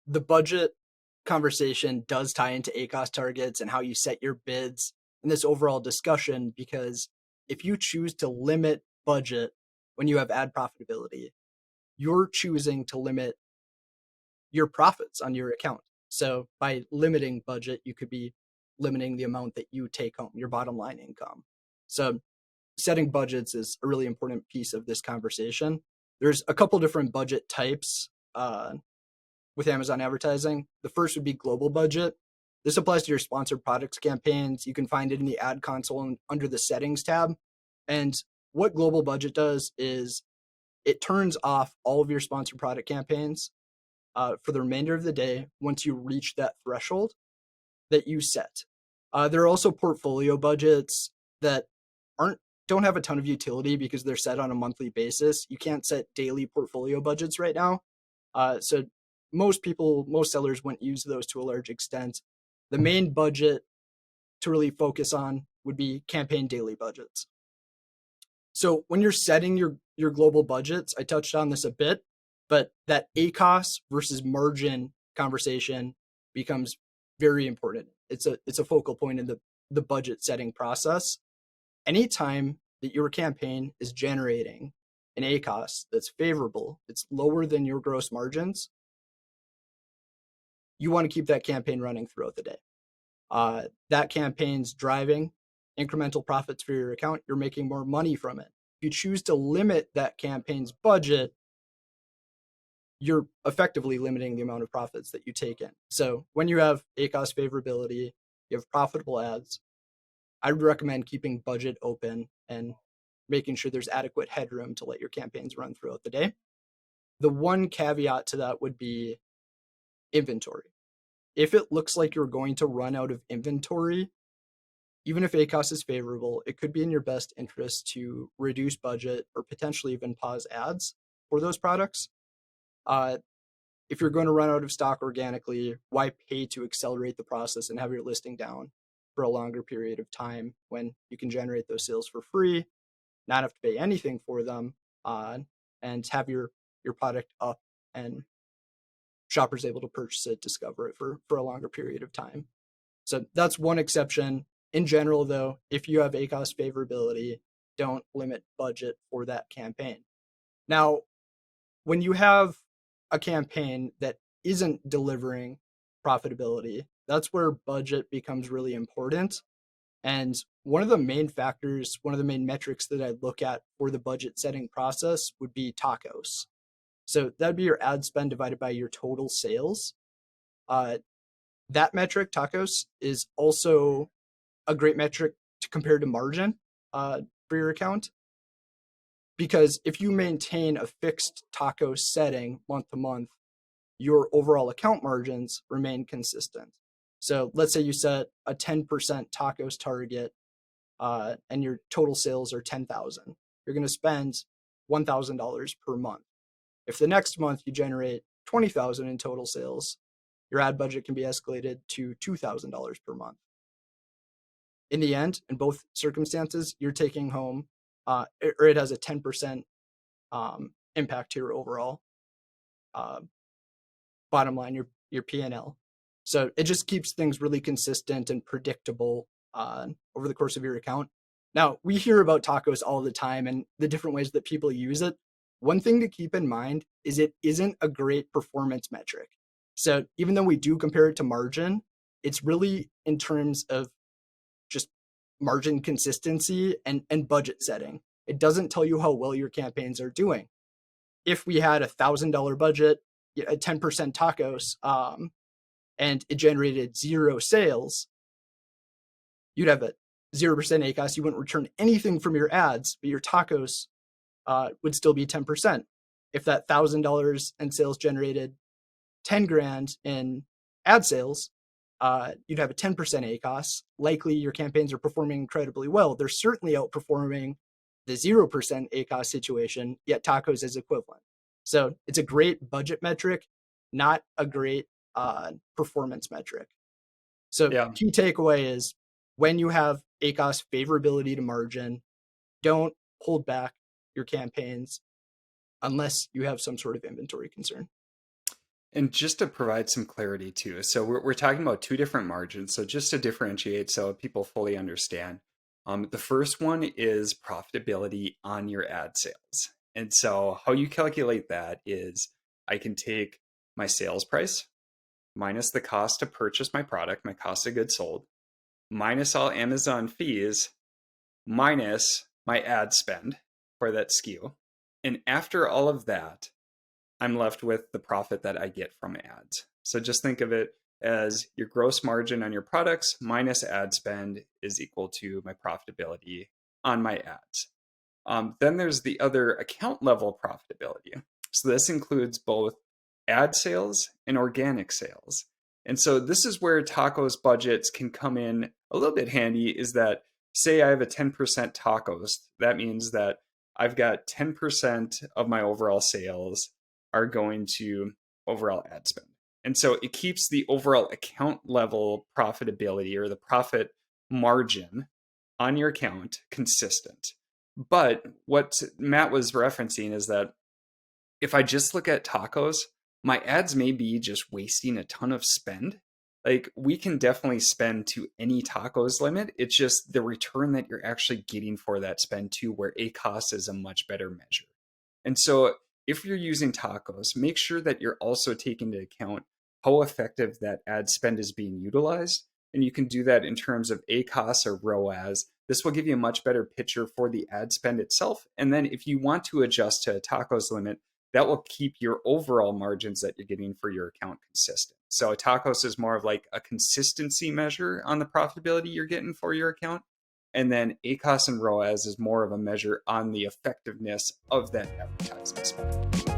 the budget conversation does tie into ACOS targets and how you set your bids in this overall discussion, because if you choose to limit budget when you have ad profitability, you're choosing to limit your profits on your account. So by limiting budget, you could be limiting the amount that you take home, your bottom line income. So setting budgets is a really important piece of this conversation. There's a couple different budget types with Amazon advertising. The first would be global budget. This applies to your sponsored products campaigns. You can find it in the ad console under the settings tab. And what global budget does is it turns off all of your sponsored product campaigns for the remainder of the day once you reach that threshold that you set. There are also portfolio budgets that don't have a ton of utility because they're set on a monthly basis. You can't set daily portfolio budgets right now. So most sellers wouldn't use those to a large extent. The main budget to really focus on would be campaign daily budgets. So when you're setting your global budgets, I touched on this a bit, but that ACOS versus margin conversation becomes very important. It's a focal point in the budget setting process. Anytime that your campaign is generating an ACOS that's favorable, it's lower than your gross margins, you want to keep that campaign running throughout the day. That campaign's driving incremental profits for your account. You're making more money from it. If you choose to limit that campaign's budget, you're effectively limiting the amount of profits that you take in. So when you have ACOS favorability, you have profitable ads, I would recommend keeping budget open and making sure there's adequate headroom to let your campaigns run throughout the day. The one caveat to that would be inventory. If it looks like you're going to run out of inventory, even if ACOS is favorable, it could be in your best interest to reduce budget or potentially even pause ads for those products. If you're going to run out of stock organically, why pay to accelerate the process and have your listing down for a longer period of time when you can generate those sales for free, not have to pay anything for them, and have your product up and shoppers able to purchase it, discover it for a longer period of time. So that's one exception. In general, though, if you have ACOS favorability, don't limit budget for that campaign. Now, when you have a campaign that isn't delivering profitability, that's where budget becomes really important. And one of the main factors, one of the main metrics that I look at for the budget setting process would be TACOS. So that'd be your ad spend divided by your total sales. That metric, TACOS, is also a great metric to compare to margin for your account. Because if you maintain a fixed TACOS setting month to month, your overall account margins remain consistent. So let's say you set a 10% TACOS target and your total sales are 10,000. You're going to spend $1,000 per month. If the next month you generate 20,000 in total sales, your ad budget can be escalated to $2,000 per month. In the end, in both circumstances, you're taking home, or it has a 10% impact to your overall bottom line, your P&L. So it just keeps things really consistent and predictable over the course of your account. Now, we hear about TACOS all the time and the different ways that people use it. One thing to keep in mind is it isn't a great performance metric. So even though we do compare it to margin, it's really in terms of just margin consistency and budget setting. It doesn't tell you how well your campaigns are doing. If we had $1,000 budget, a 10% TACOS, and it generated 0 sales, you'd have a 0% ACOS. You wouldn't return anything from your ads, but your TACOS would still be 10%. If that $1,000 in sales generated 10 grand in ad sales, you'd have a 10% ACOS. Likely your campaigns are performing incredibly well. They're certainly outperforming the 0% ACOS situation, yet TACOS is equivalent. So it's a great budget metric, not a great performance metric. So key takeaway is when you have ACOS favorability to margin, don't hold back your campaigns unless you have some sort of inventory concern. And just to provide some clarity too, so we're talking about two different margins. So just to differentiate so people fully understand, the first one is profitability on your ad sales. And so how you calculate that is I can take my sales price minus the cost to purchase my product, my cost of goods sold, minus all Amazon fees, minus my ad spend for that SKU. And after all of that, I'm left with the profit that I get from ads. So just think of it as your gross margin on your products minus ad spend is equal to my profitability on my ads. Then there's the other account level profitability. So this includes both ad sales and organic sales. And so this is where tacos budgets can come in a little bit handy is that say I have a 10% tacos, that means that I've got 10% of my overall sales are going to overall ad spend. And so it keeps the overall account level profitability or the profit margin on your account consistent. But what Matt was referencing is that if I just look at tacos, my ads may be just wasting a ton of spend. Like we can definitely spend to any tacos limit. It's just the return that you're actually getting for that spend to where ACoS is a much better measure. And so if you're using tacos, make sure that you're also taking into account how effective that ad spend is being utilized. And you can do that in terms of ACoS or ROAS. This will give you a much better picture for the ad spend itself. And then if you want to adjust to a tacos limit, that will keep your overall margins that you're getting for your account consistent. So tacos is more of like a consistency measure on the profitability you're getting for your account. And then ACoS and ROAS is more of a measure on the effectiveness of that advertising spend.